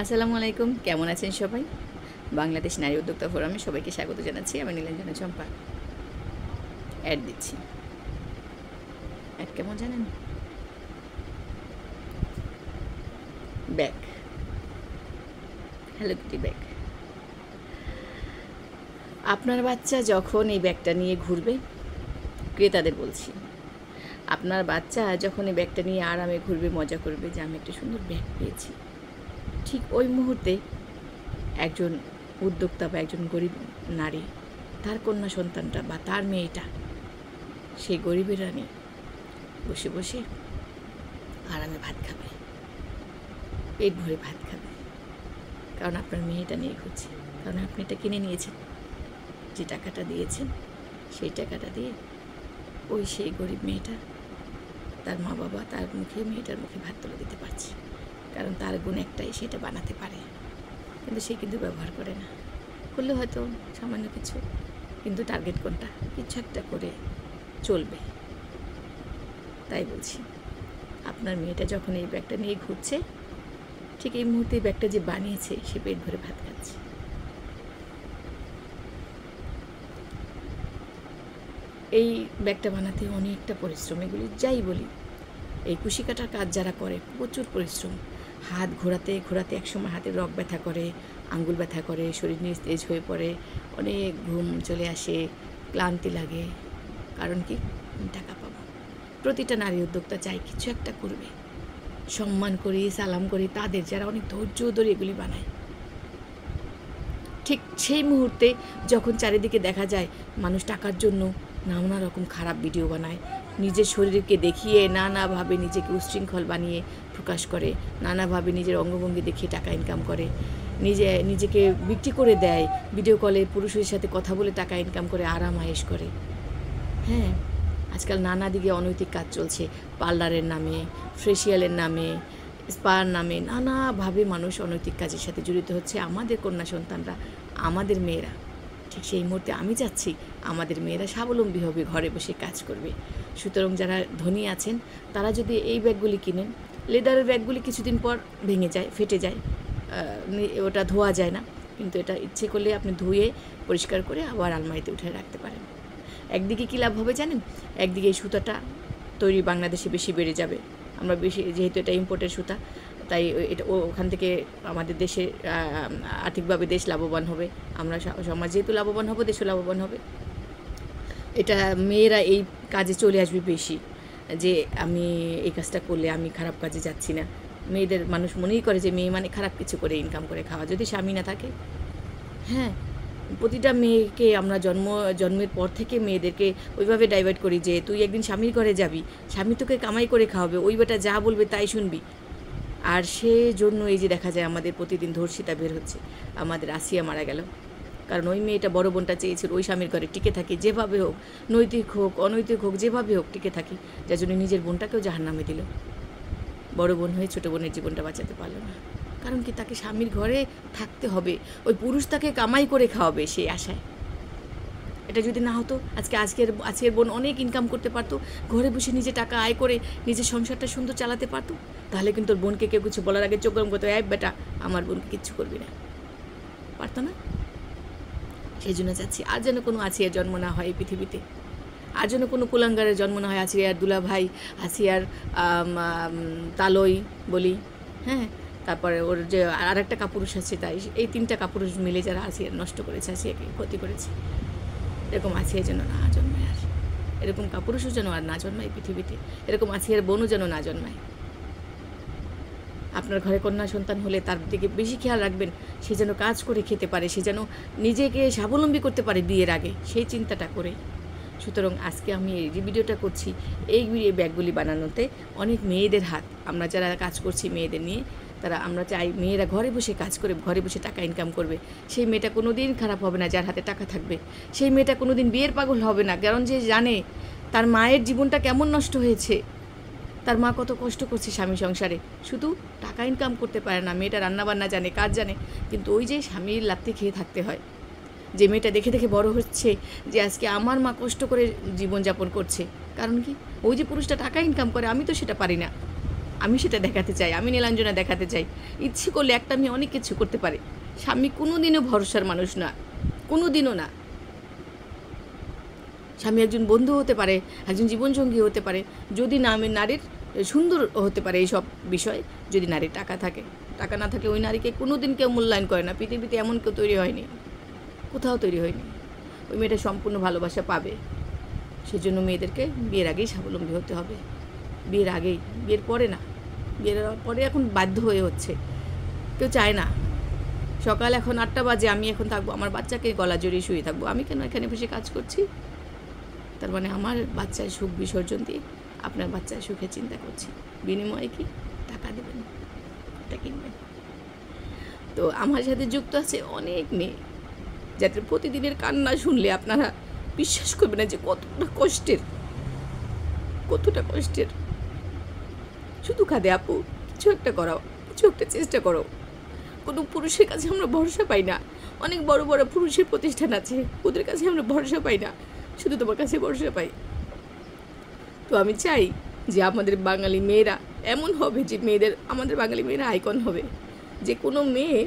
আসসালামু আলাইকুম, কেমন আছেন সবাই? বাংলাদেশ নারী উদ্যোক্তা ফোরামে সবাইকে স্বাগত জানাচ্ছি। আমি নীলাঞ্জনা চম্পা। অ্যাড দিচ্ছি। অ্যাড কেমন জানেন? Bag, hello Kitty bag. আপনার বাচ্চা যখন এই ব্যাগটা নিয়ে ঘুরবে, ক্রেতাদের বলছি, আপনার বাচ্চা যখন এই ব্যাগটা নিয়ে আরামে ঘুরবে, মজা করবে যে আমি একটা সুন্দর ব্যাগ পেয়েছি, ঠিক ওই মুহূর্তে একজন উদ্যোক্তা বা একজন গরিব নারী তার কন্যা সন্তানটা বা তার মেয়েটা সেই গরিবের রানী বসে বসে আরামে ভাত খাবে, পেট ভরে ভাত খাবে, কারণ আপনার মেয়েটা নিয়ে ঘুরছে, কারণ আপনি এটা কিনে নিয়েছেন। যে টাকাটা দিয়েছেন সেই টাকাটা দিয়ে সেই গরিব মেয়েটা তার মা বাবা তার মুখে মেয়েটার মুখে ভাত তুলে দিতে পারছে, কারণ তার গুণ একটাই, সেটা বানাতে পারে, কিন্তু সে কিন্তু ব্যবহার করে না। করলে হয়তো সামান্য কিছু, কিন্তু টার্গেট কোনটা? কিছু একটা করে চলবে। তাই বলছি, আপনার মেয়েটা যখন এই ব্যাগটা নিয়ে ঘুরছে, ঠিক এই মুহূর্তে এই ব্যাগটা যে বানিয়েছে সে পেট ভরে ভাত খাচ্ছে। এই ব্যাগটা বানাতে অনেকটা পরিশ্রম, এগুলি যাই বলি, এই কুশি কাটার কাজ যারা করে প্রচুর পরিশ্রম। হাত ঘোরাতে ঘোরাতে একসময় হাতের রগ ব্যথা করে, আঙ্গুল ব্যথা করে, শরীর নিস্তেজ হয়ে পড়ে, অনেক ঘুম চলে আসে, ক্লান্তি লাগে। কারণ কি? টাকা পাবো। প্রতিটা নারী উদ্যোক্তা চাই কিছু একটা করবে। সম্মান করি, সালাম করি তাদের যারা অনেক ধৈর্য ধরে এগুলি বানায়। ঠিক সেই মুহূর্তে যখন চারিদিকে দেখা যায় মানুষ টাকার জন্য নানা রকম খারাপ ভিডিও বানায়, নিজের শরীরকে দেখিয়ে নানাভাবে নিজেকে উচ্ছৃঙ্খল বানিয়ে প্রকাশ করে, নানাভাবে নিজের অঙ্গভঙ্গি দেখিয়ে টাকা ইনকাম করে, নিজেকে বিক্রি করে দেয়, ভিডিও কলে পুরুষের সাথে কথা বলে টাকা ইনকাম করে, আরাম আয়েশ করে। হ্যাঁ, আজকাল নানা দিকে অনৈতিক কাজ চলছে, পার্লারের নামে, ফেসিয়ালের নামে, স্পার নামে নানাভাবে মানুষ অনৈতিক কাজের সাথে জড়িত হচ্ছে। আমাদের কন্যা সন্তানরা, আমাদের মেয়েরা, ঠিক সেই মুহূর্তে আমি চাচ্ছি আমাদের মেয়েরা স্বাবলম্বী হবে, ঘরে বসে কাজ করবে। সুতরাং যারা ধনী আছেন তারা যদি এই ব্যাগগুলি কিনেন, লেদারের ব্যাগগুলি কিছুদিন পর ভেঙে যায়, ফেটে যায়, ওটা ধোয়া যায় না, কিন্তু এটা ইচ্ছে করলে আপনি ধুয়ে পরিষ্কার করে আবার আলমারিতে উঠে রাখতে পারেন। একদিকে কী লাভ হবে জানেন? একদিকে এই সুতাটা তৈরি বাংলাদেশে বেশি বেড়ে যাবে, আমরা বেশি, যেহেতু এটা ইম্পোর্টের সুতা, তাই এটা ওখান থেকে আমাদের দেশে আর্থিকভাবে দেশ লাভবান হবে, আমরা সমাজ যেহেতু লাভবান হব, দেশও লাভবান হবে। এটা মেয়েরা এই কাজে চলে আসবে বেশি, যে আমি এই কাজটা করলে আমি খারাপ কাজে যাচ্ছি না। মেয়েদের মানুষ মনেই করে যে মেয়ে মানে খারাপ কিছু করে ইনকাম করে খাওয়া, যদি স্বামী না থাকে। হ্যাঁ, প্রতিটা মেয়েকে আমরা জন্মের পর থেকে মেয়েদেরকে ওইভাবে ডাইভার্ট করি যে তুই একদিন স্বামীর ঘরে যাবি, স্বামী তোকে কামাই করে খাওয়াবে, ওই বেটা যা বলবে তাই শুনবি। আর সেজন্য এই যে দেখা যায় আমাদের প্রতিদিন ধর্ষিতা বের হচ্ছে। আমাদের আসিয়া মারা গেল, কারণ ওই মেয়েটা বড় বোনটা চেয়েছিল ওই স্বামীর ঘরে টিকে থাকি, যেভাবে হোক, নৈতিক হোক অনৈতিক হোক, যেভাবে হোক টিকে থাকি, যার জন্য নিজের বোনটাকেও জাহান্নামে দিল। বড় বোন হয়ে ছোটো বোনের জীবনটা বাঁচাতে পারলো না, কারণ কি? তাকে স্বামীর ঘরে থাকতে হবে, ওই পুরুষ তাকে কামাই করে খাওয়াবে সেই আশায়। এটা যদি না হতো, আজকের বোন অনেক ইনকাম করতে পারতো, ঘরে বসে নিজে টাকা আয় করে নিজের সংসারটা সুন্দর চালাতে পারতো। তাহলে কিন্তু ওর বোনকে কেউ কিছু বলার আগে চোখ গরম করতো, এই বেটা আমার বোনকে কিচ্ছু করবি না, পারতো না। সেই জন্য চাচ্ছি আর যেন কোনো আসিয়ার জন্ম না হয় এই পৃথিবীতে, আর যেন কোনো কুলাঙ্গারের জন্ম না হয়। আসিয়ার দুলাভাই, আসিয়ার তালই বলি, হ্যাঁ, তারপরে ওর যে আর একটা কাপুরুষ আছে, তাই এই তিনটা কাপুরুষ মিলে যারা আসিয়ার নষ্ট করেছে, আসিয়াকে ক্ষতি করেছে, এরকম আসিয়া যেন না জন্মায়, আর এরকম কাপুরুষও যেন আর না জন্মায় পৃথিবীতে, এরকম আসিয়ার বোনও যেন না জন্মায়। আপনার ঘরে কন্যা সন্তান হলে তার দিকে বেশি খেয়াল রাখবেন, সে যেন কাজ করে খেতে পারে, সে যেন নিজেকে স্বাবলম্বী করতে পারে বিয়ের আগে, সেই চিন্তাটা করে। সুতরাং আজকে আমি এই যে ভিডিওটা করছি, এই ব্যাগগুলি বানানোতে অনেক মেয়েদের হাত, আমরা যারা কাজ করছি মেয়েদের নিয়ে, আমরা চাই মেয়েরা ঘরে বসে কাজ করে, ঘরে বসে টাকা ইনকাম করবে। সেই মেয়েটা কোনো দিন খারাপ হবে না যার হাতে টাকা থাকবে, সেই মেয়েটা কোনো দিন বিয়ের পাগল হবে না, কারণ যে জানে তার মায়ের জীবনটা কেমন নষ্ট হয়েছে, তার মা কত কষ্ট করছে স্বামী সংসারে, শুধু টাকা ইনকাম করতে পারে না। মেয়েটা রান্নাবান্না জানে, কাজ জানে, কিন্তু ওই যে স্বামীর লাত্তি খেয়ে থাকতে হয়। যে মেয়েটা দেখে দেখে বড় হচ্ছে যে আজকে আমার মা কষ্ট করে জীবনযাপন করছে, কারণ কি? ওই যে পুরুষটা টাকা ইনকাম করে, আমি তো সেটা পারি না, আমি সেটা দেখাতে চাই, আমি নীলাঞ্জনা দেখাতে চাই। ইচ্ছে করলে একটা মেয়ে অনেক কিছু করতে পারে। স্বামী কোনো দিনও ভরসার মানুষ না, কোনো দিনও না। স্বামী একজন বন্ধু হতে পারে, একজন জীবনসঙ্গী হতে পারে, যদি নারীর সুন্দর হতে পারে এই সব বিষয়, যদি নারীর টাকা থাকে। টাকা না থাকলে ওই নারীকে কোনো দিন কেউ মূল্যায়ন করে না। পৃথিবীতে এমন কেউ তৈরি হয়নি, কোথাও তৈরি হয়নি। ওই মেয়েটা সম্পূর্ণ ভালোবাসা পাবে। সেজন্য মেয়েদেরকে বিয়ের আগেই স্বাবলম্বী হতে হবে, বিয়ের আগেই, বিয়ের পরে না। বিয়ের পরে এখন বাধ্য হয়ে হচ্ছে, কেউ চায় না। সকাল এখন 8টা বাজে, আমি এখন থাকবো, আমার বাচ্চাকে গলা জড়িয়ে শুয়ে থাকবো। আমি কেন এখানে বসে কাজ করছি? তার মানে আমার বাচ্চার সুখ বিসর্জন দিয়ে আপনার বাচ্চার সুখে চিন্তা করছি। বিনিময়ে কি টাকা দেবেন, এটা কিনবেন। তো আমার সাথে যুক্ত আছে অনেক মেয়ে, যাদের প্রতিদিনের কান্না শুনলে আপনারা বিশ্বাস করবেন না যে কতটা কষ্টের, কতটা কষ্টের। শুধু কাঁদে, আপু কিছু একটা করাও, কিছু একটা চেষ্টা করো। কোনো পুরুষের কাছে আমরা ভরসা পাই না। অনেক বড় বড় পুরুষের প্রতিষ্ঠান আছে, ওদের কাছে আমরা ভরসা পাই না, শুধু তোমার কাছে ভরসা পাই। তো আমি চাই যে আমাদের বাঙালি মেয়েরা এমন হবে যে আমাদের বাঙালি মেয়েরা আইকন হবে, যে কোনো মেয়ে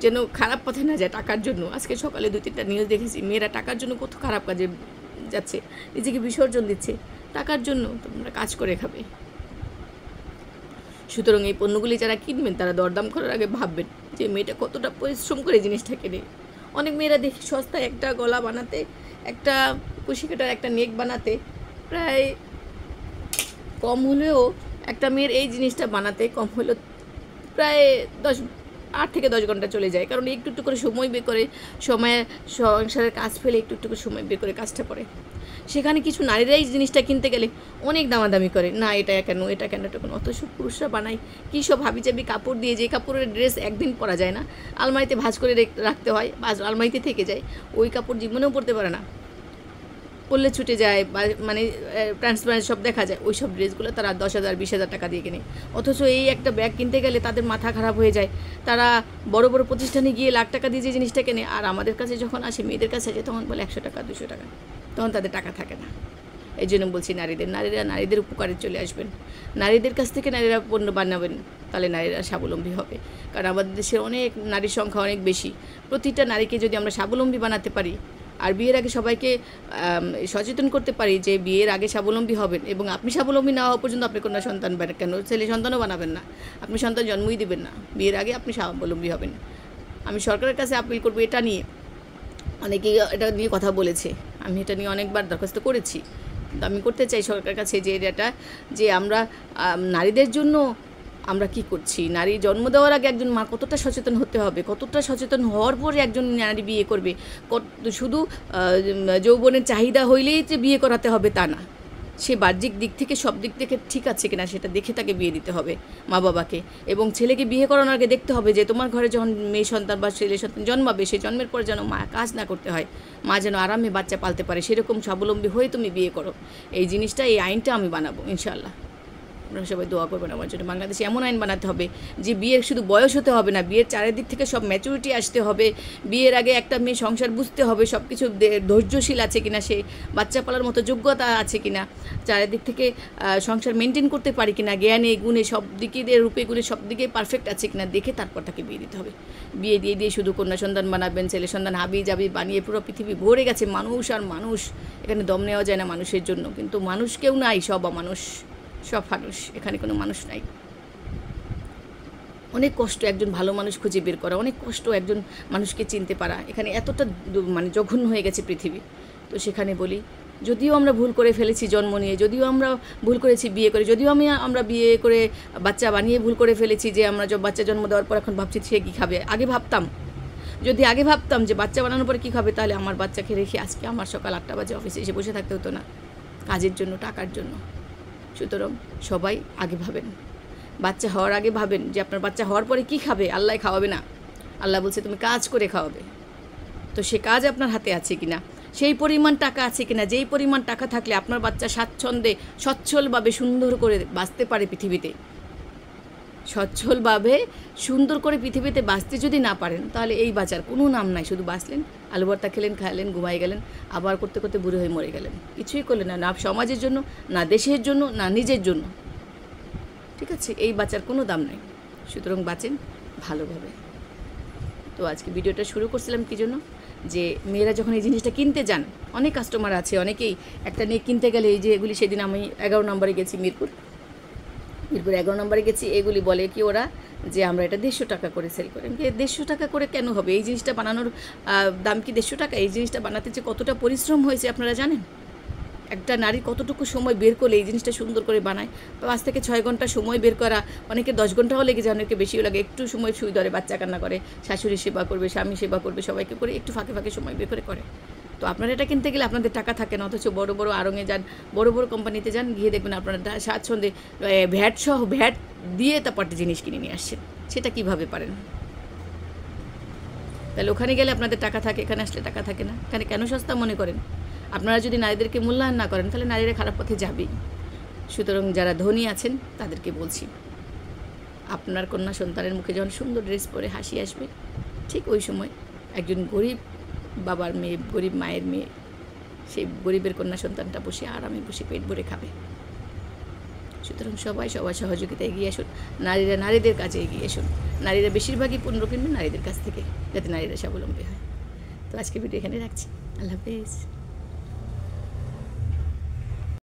যেন খারাপ পথে না যায় টাকার জন্য। আজকে সকালে 2-3টা নিউজ দেখেছি, মেয়েরা টাকার জন্য কত খারাপ কাজে যাচ্ছে, নিজেকে বিসর্জন দিচ্ছে টাকার জন্য। তোমরা কাজ করে খাবে। সুতরাং এই পণ্যগুলি যারা কিনবেন তারা দরদাম করার আগে ভাববেন যে মেয়েটা কতটা পরিশ্রম করে জিনিসটা কেনে। অনেক মেয়েরা দেখি সস্তায় একটা গলা বানাতে, একটা কুশি কাটার একটা নেক বানাতে প্রায় কম হলেও, একটা মেয়ের এই জিনিসটা বানাতে কম হলেও প্রায় 8 থেকে 10 ঘন্টা চলে যায়। কারণ একটু একটু করে সময় বের করে, সংসারের কাজ ফেলে একটু একটু করে সময় বের করে কাজটা করে। সেখানে কিছু নারীরা এই জিনিসটা কিনতে গেলে অনেক দামাদামি করে, না এটা কেন, এটা কেন, এটা কেন। অথচ পুরুষরা বানায় কী সব হাবিজাবি কাপড় দিয়ে, যে কাপড়ের ড্রেস একদিন পরা যায় না, আলমারিতে ভাঁজ করে রাখতে হয়, বা আলমারিতে থেকে যায়, ওই কাপড় জীবনেও পরতে পারে না, পরলে ছুটে যায়, বা মানে ট্রান্সপারেন্ট সব দেখা যায়। ওই সব ড্রেসগুলো তারা 10,000 20,000 টাকা দিয়ে কেনে। অথচ এই একটা ব্যাগ কিনতে গেলে তাদের মাথা খারাপ হয়ে যায়। তারা বড় বড় প্রতিষ্ঠানে গিয়ে লাখ টাকা দিয়ে যে জিনিসটা কেনে, আর আমাদের কাছে যখন আসে, মেয়েদের কাছে আসে, তখন বলে 100 টাকা 200 টাকা, তখন তাদের টাকা থাকে না। এই জন্য বলছি নারীদের উপকারে চলে আসবেন। নারীদের কাছ থেকে নারীরা পণ্য বানাবেন, তাহলে নারীরা স্বাবলম্বী হবে। কারণ আমাদের দেশের অনেক নারীর সংখ্যা অনেক বেশি। প্রতিটা নারীকে যদি আমরা স্বাবলম্বী বানাতে পারি, আর বিয়ের আগে সবাইকে সচেতন করতে পারি যে বিয়ের আগে স্বাবলম্বী হবেন, এবং আপনি স্বাবলম্বী না হওয়া পর্যন্ত আপনি কোনো সন্তান কেন ছেলে সন্তানও বানাবেন না, আপনি সন্তান জন্মই দিবেন না। বিয়ের আগে আপনি স্বাবলম্বী হবেন। আমি সরকারের কাছে আপিল করবো এটা নিয়ে। অনেকেই এটা নিয়ে কথা বলেছে, আমি এটা নিয়ে অনেকবার দরখাস্ত করেছি, কিন্তু আমি করতে চাই সরকারের কাছে যে এটা, যে আমরা নারীদের জন্য আমরা কি করছি। নারী জন্ম দেওয়ার আগে একজন মা কতটা সচেতন হতে হবে, কতটা সচেতন হওয়ার পরে একজন নারী বিয়ে করবে। শুধু যৌবনের চাহিদা হইলেই যে বিয়ে করাতে হবে তা না, সে বাহ্যিক দিক থেকে সব দিক থেকে ঠিক আছে কিনা সেটা দেখে তাকে বিয়ে দিতে হবে মা বাবাকে। এবং ছেলেকে বিয়ে করানোর আগে দেখতে হবে যে তোমার ঘরে যখন মেয়ে সন্তান বা ছেলে সন্তান জন্মাবে, সেই জন্মের পর যেন মা কাজ না করতে হয়, মা যেন আরামে বাচ্চা পালতে পারে, সেরকম স্বাবলম্বী হয়ে তুমি বিয়ে করো। এই জিনিসটা, এই আইনটা আমি বানাবো ইনশাআল্লাহ। আপনারা সবাই দোয়া করবেন আমার জন্য। বাংলাদেশে এমন আইন বানাতে হবে যে বিয়ের শুধু বয়স হতে হবে না, বিয়ের চারিদিক থেকে সব ম্যাচুরিটি আসতে হবে। বিয়ের আগে একটা মেয়ে সংসার বুঝতে হবে, সব কিছু ধৈর্যশীল আছে কিনা, সে বাচ্চা পালার মতো যোগ্যতা আছে কিনা, চারিদিক থেকে সংসার মেনটেন করতে পারি কিনা, জ্ঞানে গুণে সব দিকে রূপে গুণে সব দিকে পারফেক্ট আছে কিনা দেখে তারপর তাকে বিয়ে দিতে হবে। বিয়ে দিয়ে শুধু কন্যা সন্তান বানাবেন, ছেলে সন্তান হাবি জাবি বানিয়ে পুরো পৃথিবী ভরে গেছে মানুষ আর মানুষ। এখানে দম নেওয়া যায় না মানুষের জন্য, কিন্তু মানুষ কেউ নাই, সব অমানুষ, সব মানুষ, এখানে কোনো মানুষ নাই। অনেক কষ্ট একজন ভালো মানুষ খুঁজে বের করা, অনেক কষ্ট একজন মানুষকে চিনতে পারা। এখানে এতটা মানে জঘন্য হয়ে গেছে পৃথিবী। তো সেখানে বলি, যদিও আমরা ভুল করে ফেলেছি জন্ম নিয়ে, যদিও আমরা ভুল করেছি বিয়ে করে, যদিও আমরা বিয়ে করে বাচ্চা বানিয়ে ভুল করে ফেলেছি, যে আমরা বাচ্চা জন্ম দেওয়ার পর এখন ভাবছি সে কী খাবে। আগে ভাবতাম, যদি আগে ভাবতাম যে বাচ্চা বানানোর পরে কী খাবে, তাহলে আমার বাচ্চাকে রেখে আজকে আমার সকাল 8টা বাজে অফিসে এসে বসে থাকতে হতো না, কাজের জন্য, টাকার জন্য। সুতরাং সবাই আগে ভাবেন, বাচ্চা হওয়ার আগে ভাবেন যে আপনার বাচ্চা হওয়ার পরে কী খাবে। আল্লাহ খাওয়াবে না, আল্লাহ বলছে তুমি কাজ করে খাওয়াবে। তো সে কাজ আপনার হাতে আছে কিনা, সেই পরিমাণ টাকা আছে কিনা, যেই পরিমাণ টাকা থাকলে আপনার বাচ্চা স্বাচ্ছন্দ্যে সচ্ছলভাবে সুন্দর করে বাঁচতে পারে পৃথিবীতে, সচ্ছলভাবে সুন্দর করে পৃথিবীতে বাঁচতে যদি না পারেন, তাহলে এই বাঁচার কোনো নাম নাই। শুধু বাঁচলেন, আলু ভর্তা খেলেন, খাইলেন, ঘুমাই গেলেন, আবার করতে করতে বুড়ো হয়ে মরে গেলেন, কিছুই করলেন না, না সমাজের জন্য, না দেশের জন্য, না নিজের জন্য। ঠিক আছে? এই বাঁচার কোনো দাম নাই। সুতরাং বাঁচেন ভালোভাবে। তো আজকে ভিডিওটা শুরু করছিলাম কী জন্য, যে মেয়েরা যখন এই জিনিসটা কিনতে যান, অনেক কাস্টমার আছে, অনেকেই একটা নিয়ে কিনতে গেলে এই যে এগুলি, সেদিন আমি 11 নম্বরে গেছি, মিরপুর 11 নম্বরে গেছি, এগুলি বলে কি ওরা যে আমরা এটা 150 টাকা করে সেল করি। 150 টাকা করে কেন হবে? এই জিনিসটা বানানোর দাম কি 150 টাকা? এই জিনিসটা বানাতে যে কতটা পরিশ্রম হয়েছে আপনারা জানেন? একটা নারী কতটুকু সময় বের করলে এই জিনিসটা সুন্দর করে বানায়। 5 থেকে 6 ঘন্টা সময় বের করা, অনেকে 10 ঘন্টাও লেগে যায়, অনেকে বেশিও লাগে। একটু সময় সুই ধরে, বাচ্চা কান্না করে, শাশুড়ি সেবা করবে, স্বামী সেবা করবে, সবাইকে করে একটু ফাঁকে ফাঁকে সময় বের করে। তো আপনারা এটা কিনতে গেলে আপনাদের টাকা থাকে না, অথচ বড় বড় আড়ঙে যান, বড় বড় কোম্পানিতে যান, গিয়ে দেখবেন আপনারা স্বাচ্ছন্দ্যে ভ্যাট দিয়ে তারপর জিনিস কিনে নিয়ে আসছেন। সেটা কিভাবে পারেন? তাহলে ওখানে গেলে আপনাদের টাকা থাকে, এখানে আসলে টাকা থাকে না। এখানে কেন সস্তা মনে করেন? আপনারা যদি নারীদেরকে মূল্যায়ন না করেন, তাহলে নারীরা খারাপ পথে যাবেই। সুতরাং যারা ধনী আছেন তাদেরকে বলছি, আপনার কন্যা সন্তানের মুখে যখন সুন্দর ড্রেস পরে হাসি আসবে, ঠিক ওই সময় একজন গরিব বাবার মেয়ে, গরিব মায়ের মেয়ে, সেই গরিবের কন্যা সন্তানটা বসে আরামে বসে পেট ভরে খাবে। সুতরাং সবাই সবার সহযোগিতা এগিয়ে আসুন, নারীরা নারীদের কাছে এগিয়ে আসুন। নারীরা বেশিরভাগই পণ্য কিনবেন নারীদের কাছ থেকে, যাতে নারীরা স্বাবলম্বী হয়। তো আজকে ভিডিও এখানে রাখছি। আল্লাহ হাফেজ।